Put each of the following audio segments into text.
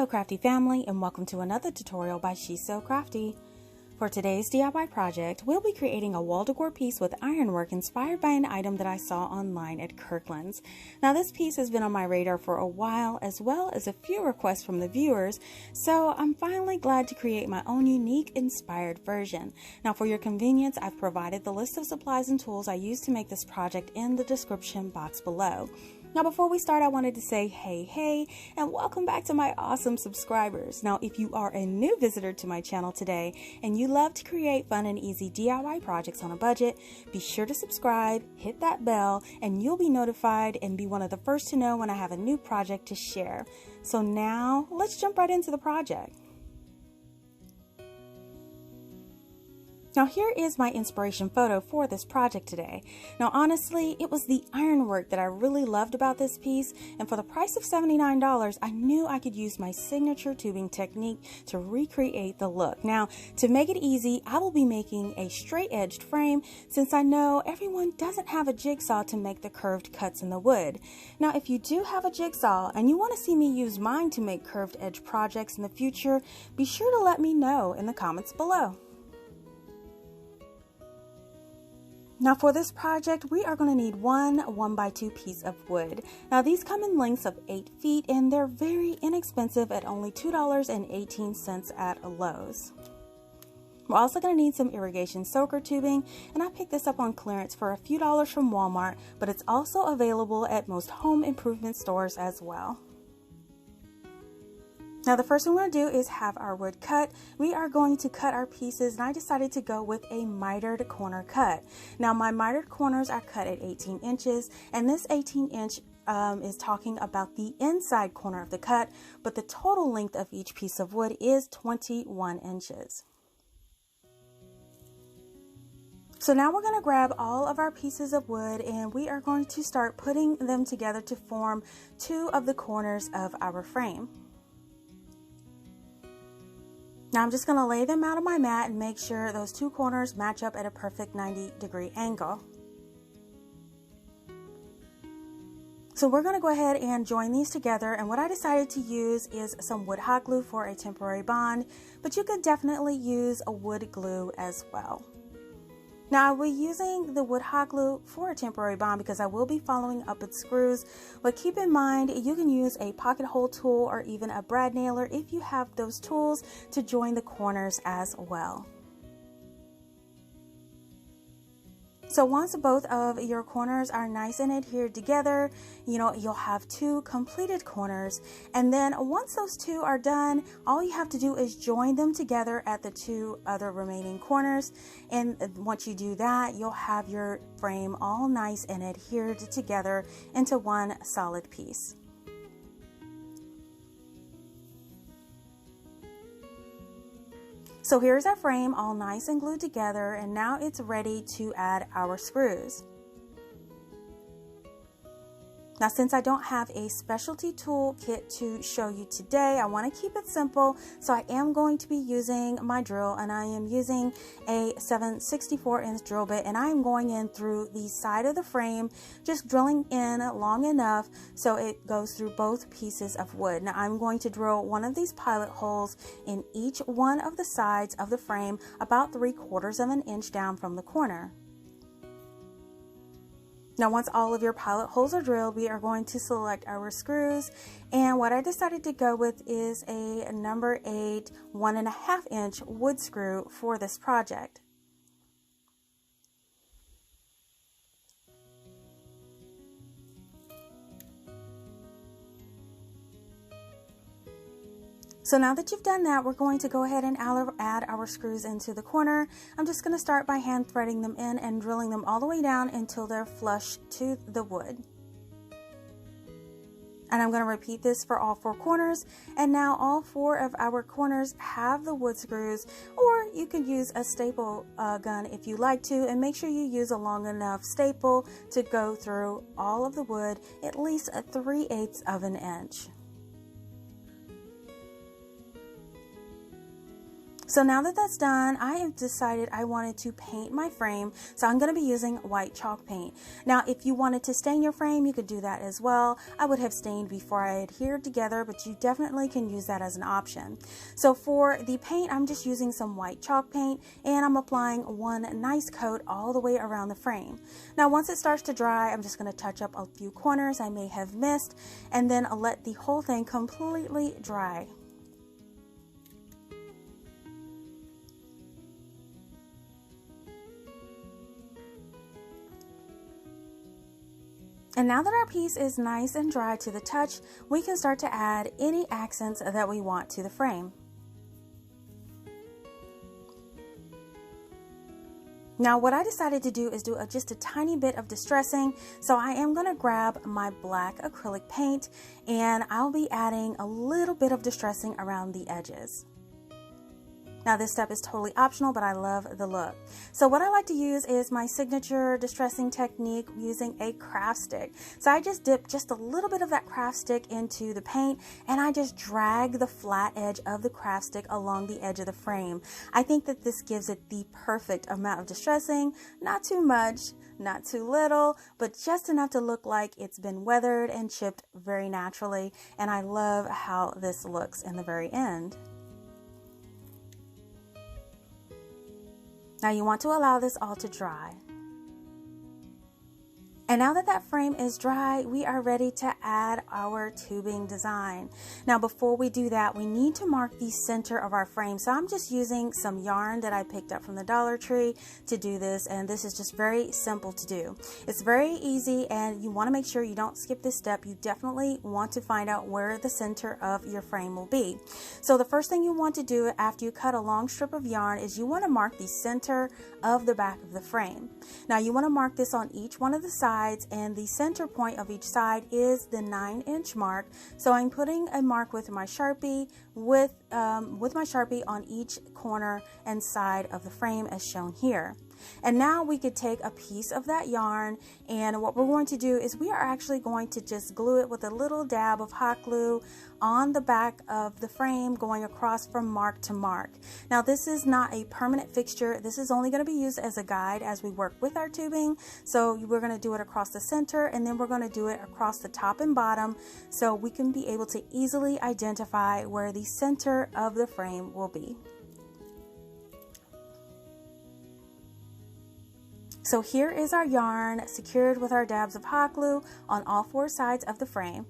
Hello CraftDee Family, and welcome to another tutorial by She's So Crafty. For today's DIY project, we'll be creating a wall decor piece with ironwork inspired by an item that I saw online at Kirklands. Now this piece has been on my radar for a while, as well as a few requests from the viewers, so I'm finally glad to create my own unique inspired version. Now for your convenience, I've provided the list of supplies and tools I used to make this project in the description box below. Now before we start, I wanted to say hey, and welcome back to my awesome subscribers. Now if you are a new visitor to my channel today and you love to create fun and easy DIY projects on a budget, be sure to subscribe, hit that bell, and you'll be notified and be one of the first to know when I have a new project to share. So now let's jump right into the project. Now here is my inspiration photo for this project today. Now honestly, it was the ironwork that I really loved about this piece, and for the price of $79, I knew I could use my signature tubing technique to recreate the look. Now to make it easy, I will be making a straight edged frame since I know everyone doesn't have a jigsaw to make the curved cuts in the wood. Now if you do have a jigsaw and you want to see me use mine to make curved edge projects in the future, be sure to let me know in the comments below. Now for this project, we are going to need one 1x2 piece of wood. Now these come in lengths of 8 feet and they're very inexpensive at only $2.18 at Lowe's. We're also going to need some irrigation soaker tubing, and I picked this up on clearance for a few dollars from Walmart, but it's also available at most home improvement stores as well. Now the first thing we're going to do is have our wood cut. We are going to cut our pieces, and I decided to go with a mitered corner cut. Now my mitered corners are cut at 18 inches, and this 18-inch is talking about the inside corner of the cut, but the total length of each piece of wood is 21 inches. So now we're going to grab all of our pieces of wood and we are going to start putting them together to form two of the corners of our frame. Now I'm just going to lay them out on my mat and make sure those two corners match up at a perfect 90-degree angle. So we're going to go ahead and join these together, and what I decided to use is some wood hot glue for a temporary bond, but you could definitely use a wood glue as well. Now I will be using the wood hot glue for a temporary bond because I will be following up with screws, but keep in mind you can use a pocket hole tool or even a brad nailer if you have those tools to join the corners as well. So once both of your corners are nice and adhered together, you'll have two completed corners. And then once those two are done, all you have to do is join them together at the two other remaining corners. And once you do that, you'll have your frame all nice and adhered together into one solid piece. So here's our frame all nice and glued together, and now it's ready to add our screws. Now since I don't have a specialty tool kit to show you today, I want to keep it simple, so I am going to be using my drill, and I am using a 7/64" drill bit, and I am going in through the side of the frame, just drilling in long enough so it goes through both pieces of wood. Now I'm going to drill one of these pilot holes in each one of the sides of the frame, about 3/4 of an inch down from the corner. Now once all of your pilot holes are drilled, we are going to select our screws, and what I decided to go with is a number 8 1.5 inch wood screw for this project. So now that you've done that, we're going to go ahead and add our screws into the corner. I'm just going to start by hand threading them in and drilling them all the way down until they're flush to the wood. And I'm going to repeat this for all 4 corners. And now all 4 of our corners have the wood screws, or you could use a staple gun if you like to, and make sure you use a long enough staple to go through all of the wood, at least a 3/8 of an inch. So now that that's done, I have decided I wanted to paint my frame. So I'm going to be using white chalk paint. Now, if you wanted to stain your frame, you could do that as well. I would have stained before I adhered together, but you definitely can use that as an option. So for the paint, I'm just using some white chalk paint and I'm applying one nice coat all the way around the frame. Now, once it starts to dry, I'm just going to touch up a few corners I may have missed and then let the whole thing completely dry. And now that our piece is nice and dry to the touch, we can start to add any accents that we want to the frame. Now what I decided to do is do just a tiny bit of distressing. So I am going to grab my black acrylic paint and I'll be adding a little bit of distressing around the edges. Now this step is totally optional, but I love the look. So what I like to use is my signature distressing technique using a craft stick. So I just dip just a little bit of that craft stick into the paint and I just drag the flat edge of the craft stick along the edge of the frame. I think that this gives it the perfect amount of distressing, not too much, not too little, but just enough to look like it's been weathered and chipped very naturally. And I love how this looks in the very end. Now you want to allow this all to dry. And now that that frame is dry, we are ready to add our tubing design. Now before we do that, we need to mark the center of our frame. So I'm just using some yarn that I picked up from the Dollar Tree to do this, and this is just very simple to do. It's very easy and you want to make sure you don't skip this step. You definitely want to find out where the center of your frame will be. So the first thing you want to do after you cut a long strip of yarn is you want to mark the center of the back of the frame. Now you want to mark this on each one of the sides, and the center point of each side is the 9-inch mark. So I'm putting a mark with my Sharpie on each corner and side of the frame as shown here. And now we could take a piece of that yarn, and what we're going to do is we are actually going to just glue it with a little dab of hot glue on the back of the frame, going across from mark to mark. Now this is not a permanent fixture. This is only going to be used as a guide as we work with our tubing. So we're going to do it across the center, and then we're going to do it across the top and bottom so we can be able to easily identify where the center of the frame will be. So here is our yarn secured with our dabs of hot glue on all 4 sides of the frame.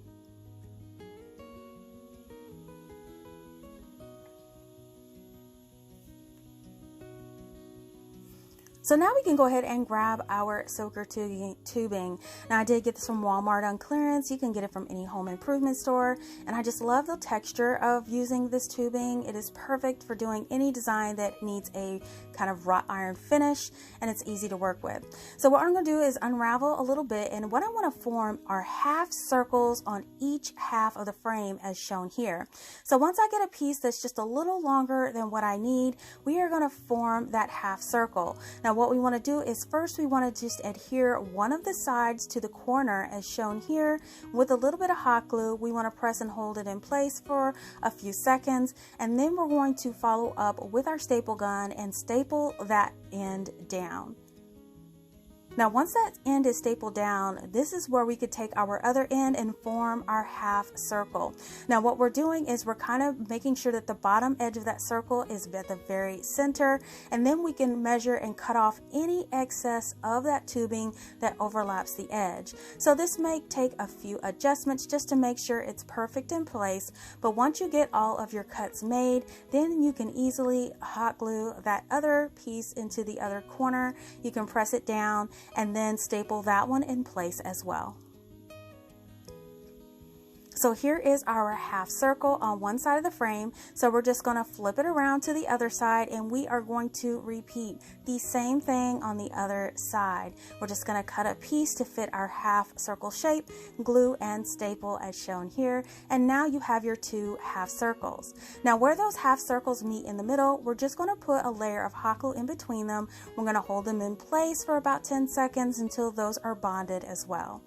So now we can go ahead and grab our soaker tubing. Now I did get this from Walmart on clearance. You can get it from any home improvement store. And I just love the texture of using this tubing. It is perfect for doing any design that needs a kind of wrought iron finish, and it's easy to work with. So what I'm going to do is unravel a little bit, and what I want to form are half circles on each half of the frame as shown here. So once I get a piece that's just a little longer than what I need, we are going to form that half circle. Now what we want to do is first we want to just adhere one of the sides to the corner as shown here with a little bit of hot glue. We want to press and hold it in place for a few seconds, and then we're going to follow up with our staple gun and staple that end down. Now once that end is stapled down, this is where we could take our other end and form our half circle. Now what we're doing is we're kind of making sure that the bottom edge of that circle is at the very center, and then we can measure and cut off any excess of that tubing that overlaps the edge. So this may take a few adjustments just to make sure it's perfect in place, but once you get all of your cuts made, then you can easily hot glue that other piece into the other corner. You can press it down and then staple that one in place as well. So here is our half circle on one side of the frame. So we're just going to flip it around to the other side, and we are going to repeat the same thing on the other side. We're just going to cut a piece to fit our half circle shape, glue and staple as shown here. And now you have your 2 half circles. Now where those half circles meet in the middle, we're just going to put a layer of hot glue in between them. We're going to hold them in place for about 10 seconds until those are bonded as well.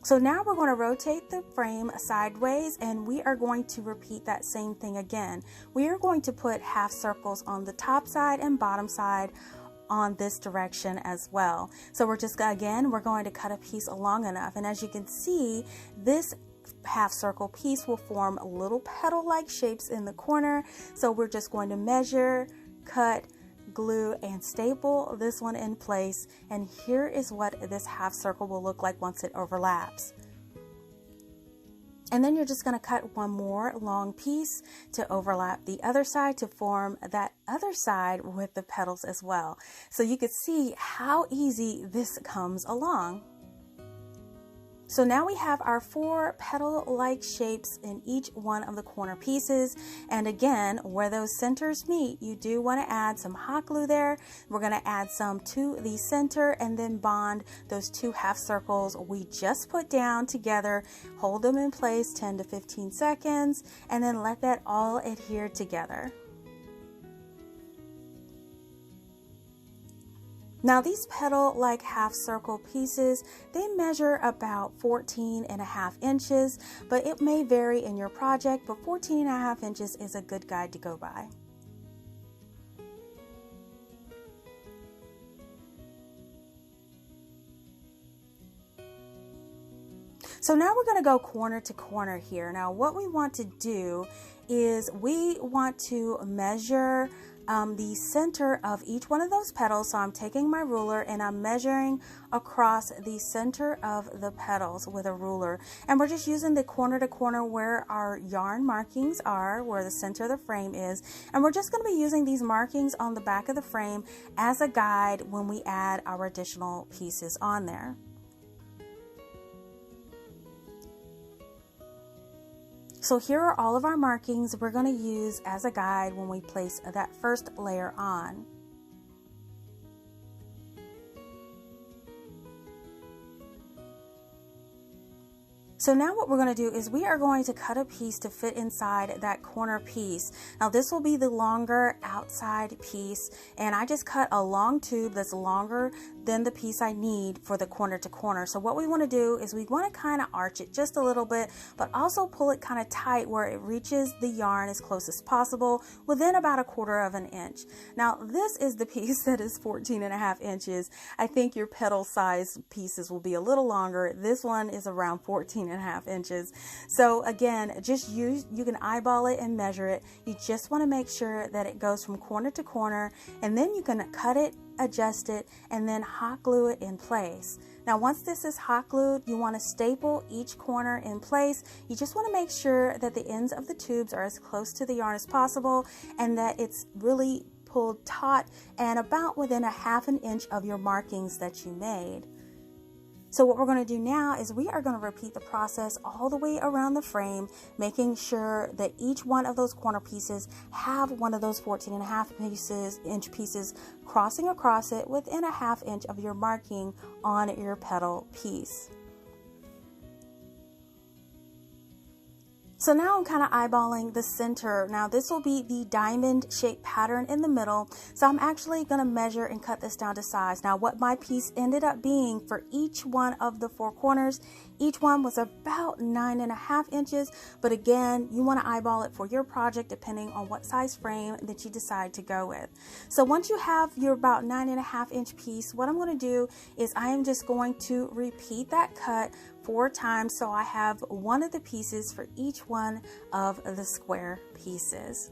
So now we're going to rotate the frame sideways, and we are going to repeat that same thing again. We are going to put half circles on the top side and bottom side on this direction as well. So we're just, again, we're going to cut a piece long enough, and as you can see, this half circle piece will form little petal-like shapes in the corner. So we're just going to measure, cut, glue, and staple this one in place, and here is what this half circle will look like once it overlaps. And then you're just going to cut one more long piece to overlap the other side to form that other side with the petals as well. So you can see how easy this comes along. So now we have our 4 petal-like shapes in each one of the corner pieces. And again, where those centers meet, you do want to add some hot glue there. We're going to add some to the center and then bond those 2 half circles we just put down together. Hold them in place 10 to 15 seconds and then let that all adhere together. Now these petal-like half circle pieces, they measure about 14.5 inches, but it may vary in your project, but 14.5 inches is a good guide to go by. So now we're going to go corner to corner here. Now what we want to do is we want to measure the center of each one of those petals. So I'm taking my ruler and I'm measuring across the center of the petals with a ruler, and we're just using the corner to corner where our yarn markings are, where the center of the frame is, and we're just going to be using these markings on the back of the frame as a guide when we add our additional pieces on there. So here are all of our markings we're going to use as a guide when we place that first layer on. So now what we're going to do is we are going to cut a piece to fit inside that corner piece. Now this will be the longer outside piece, and I just cut a long tube that's longer than the piece I need for the corner to corner. So what we want to do is we want to kind of arch it just a little bit, but also pull it kind of tight where it reaches the yarn as close as possible within about 1/4 inch. Now this is the piece that is 14.5 inches. I think your petal size pieces will be a little longer. This one is around 14.5 inches. So again, just you can eyeball it and measure it. You just want to make sure that it goes from corner to corner, and then you can cut it, adjust it, and then hot glue it in place. Now once this is hot glued, you want to staple each corner in place. You just want to make sure that the ends of the tubes are as close to the yarn as possible and that it's really pulled taut and about within 1/2 inch of your markings that you made. So what we're going to do now is we are going to repeat the process all the way around the frame, making sure that each one of those corner pieces have one of those 14.5 inch pieces crossing across it within 1/2 inch of your marking on your petal piece. So now I'm kind of eyeballing the center. Now this will be the diamond shaped pattern in the middle. So I'm actually going to measure and cut this down to size. Now what my piece ended up being for each one of the 4 corners, each one was about 9.5 inches. But again, you want to eyeball it for your project depending on what size frame that you decide to go with. So once you have your about 9.5 inch piece, what I'm going to do is I am just going to repeat that cut 4 times, so I have one of the pieces for each one of the square pieces.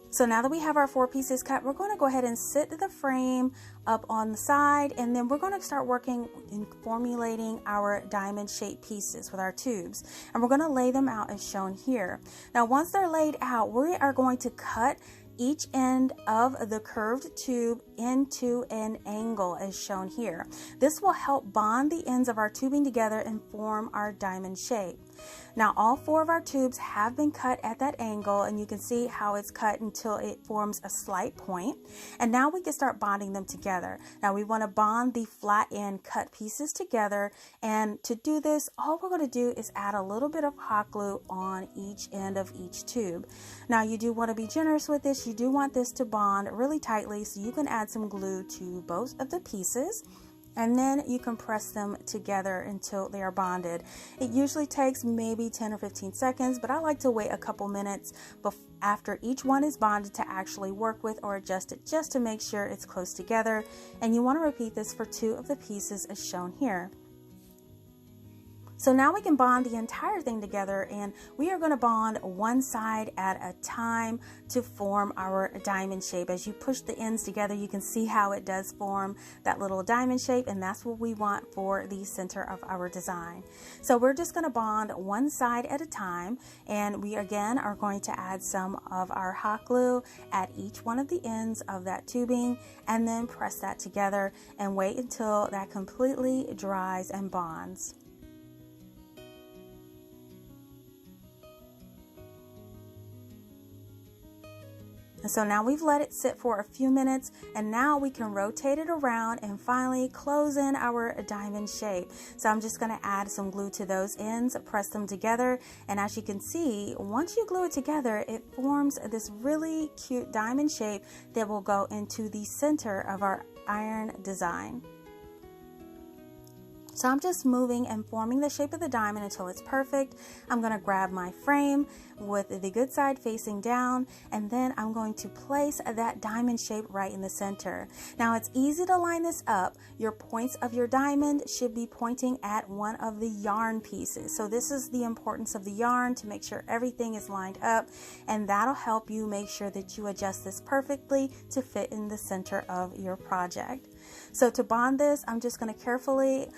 So now that we have our 4 pieces cut, we're going to go ahead and sit the frame up on the side, and then we're going to start working in formulating our diamond shaped pieces with our tubes, and we're going to lay them out as shown here. Now once they're laid out, we are going to cut each end of the curved tube into an angle as shown here. This will help bond the ends of our tubing together and form our diamond shape. Now all 4 of our tubes have been cut at that angle, and you can see how it's cut until it forms a slight point. And now we can start bonding them together. Now we want to bond the flat end cut pieces together, and to do this, all we're going to do is add a little bit of hot glue on each end of each tube. Now you do want to be generous with this. this, you do want this to bond really tightly, so you can add some glue to both of the pieces. And then you can press them together until they are bonded. It usually takes maybe 10 or 15 seconds, but I like to wait a couple minutes after each one is bonded to actually work with or adjust it, just to make sure it's close together. And you want to repeat this for 2 of the pieces as shown here. So now we can bond the entire thing together, and we are going to bond one side at a time to form our diamond shape. As you push the ends together, you can see how it does form that little diamond shape, and that's what we want for the center of our design. So we're just going to bond one side at a time, and we again are going to add some of our hot glue at each one of the ends of that tubing, and then press that together and wait until that completely dries and bonds. And so now we've let it sit for a few minutes, and now we can rotate it around and finally close in our diamond shape. So I'm just going to add some glue to those ends, press them together, and as you can see, once you glue it together, it forms this really cute diamond shape that will go into the center of our iron design. So I'm just moving and forming the shape of the diamond until it's perfect. I'm going to grab my frame with the good side facing down, and then I'm going to place that diamond shape right in the center. Now it's easy to line this up. Your points of your diamond should be pointing at one of the yarn pieces. So this is the importance of the yarn, to make sure everything is lined up, and that'll help you make sure that you adjust this perfectly to fit in the center of your project. So to bond this, I'm just going to carefully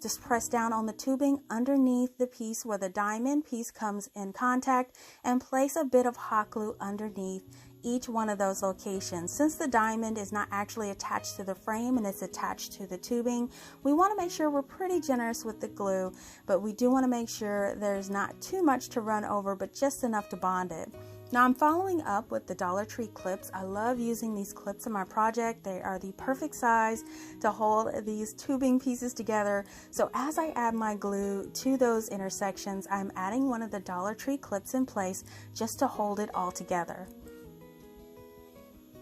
just press down on the tubing underneath the piece where the diamond piece comes in contact, and place a bit of hot glue underneath each one of those locations. Since the diamond is not actually attached to the frame and it's attached to the tubing, we want to make sure we're pretty generous with the glue, but we do want to make sure there's not too much to run over, but just enough to bond it. Now I'm following up with the Dollar Tree clips. I love using these clips in my project. They are the perfect size to hold these tubing pieces together. So as I add my glue to those intersections, I'm adding one of the Dollar Tree clips in place just to hold it all together.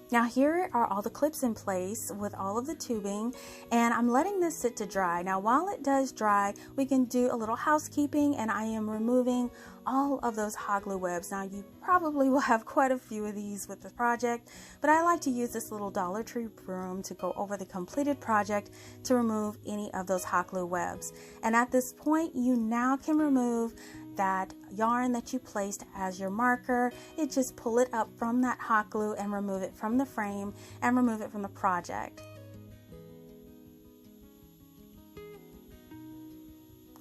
Now here are all the clips in place with all of the tubing, and I'm letting this sit to dry. Now while it does dry, we can do a little housekeeping, and I am removing all of those hot glue webs. Now you probably will have quite a few of these with the project, but I like to use this little Dollar Tree broom to go over the completed project to remove any of those hot glue webs. And at this point, you now can remove that yarn that you placed as your marker. It just pull it up from that hot glue and remove it from the frame and remove it from the project.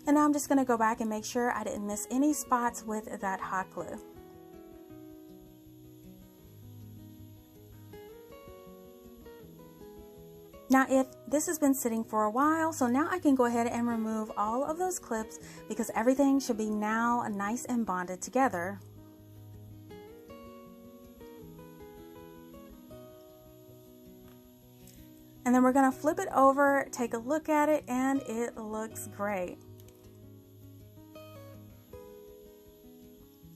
And now I'm just going to go back and make sure I didn't miss any spots with that hot glue. Now if this has been sitting for a while, so now I can go ahead and remove all of those clips, because everything should be now nice and bonded together. And then we're going to flip it over, take a look at it, and it looks great.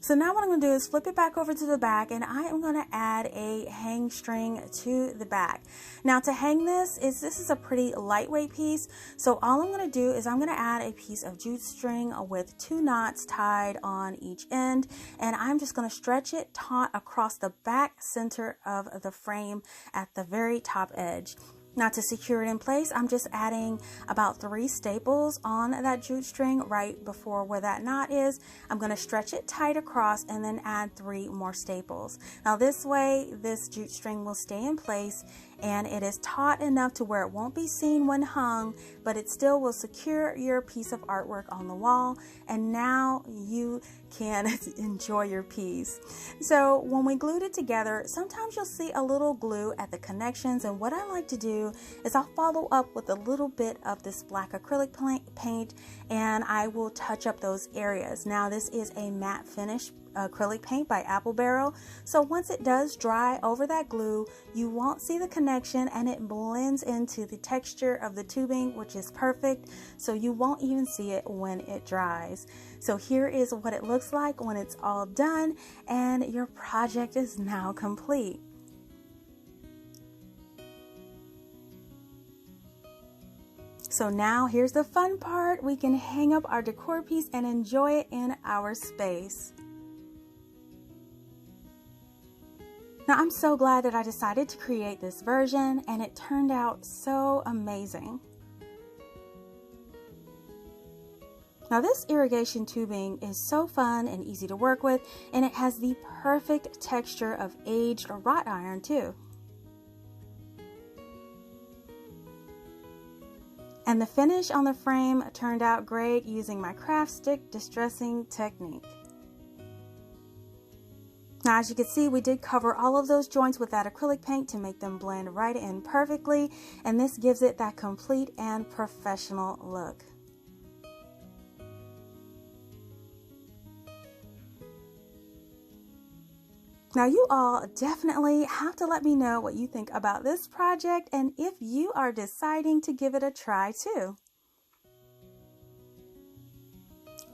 So now what I'm going to do is flip it back over to the back, and I am going to add a hang string to the back. Now to hang this is a pretty lightweight piece, so all I'm going to do is I'm going to add a piece of jute string with 2 knots tied on each end, and I'm just going to stretch it taut across the back center of the frame at the very top edge. Now to secure it in place, I'm just adding about 3 staples on that jute string right before where that knot is. I'm going to stretch it tight across and then add 3 more staples. Now this way, this jute string will stay in place, and it is taut enough to where it won't be seen when hung, but it still will secure your piece of artwork on the wall, and now you can enjoy your piece. So when we glued it together, sometimes you'll see a little glue at the connections, and what I like to do is I'll follow up with a little bit of this black acrylic paint, and I will touch up those areas. Now this is a matte finish acrylic paint by Apple Barrel. So once it does dry over that glue, you won't see the connection and it blends into the texture of the tubing, which is perfect. So you won't even see it when it dries. So here is what it looks like when it's all done, and your project is now complete. So now here's the fun part. We can hang up our decor piece and enjoy it in our space. Now I'm so glad that I decided to create this version, and it turned out so amazing. Now this irrigation tubing is so fun and easy to work with, and it has the perfect texture of aged wrought iron too. And the finish on the frame turned out great using my craft stick distressing technique. Now as you can see, we did cover all of those joints with that acrylic paint to make them blend right in perfectly, and this gives it that complete and professional look. Now you all definitely have to let me know what you think about this project and if you are deciding to give it a try too.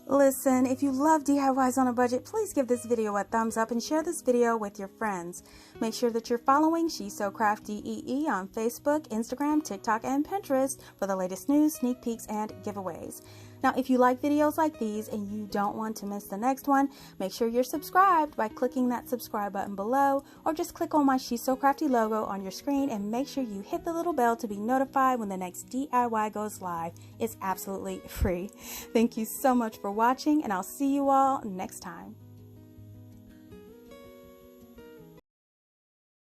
Listen, if you love DIYs on a budget, please give this video a thumbs up and share this video with your friends. Make sure that you're following She's So Crafty EE on Facebook, Instagram, TikTok, and Pinterest for the latest news, sneak peeks, and giveaways. Now, if you like videos like these and you don't want to miss the next one, make sure you're subscribed by clicking that subscribe button below, or just click on my She's So Crafty logo on your screen and make sure you hit the little bell to be notified when the next DIY goes live. It's absolutely free. Thank you so much for watching, and I'll see you all next time.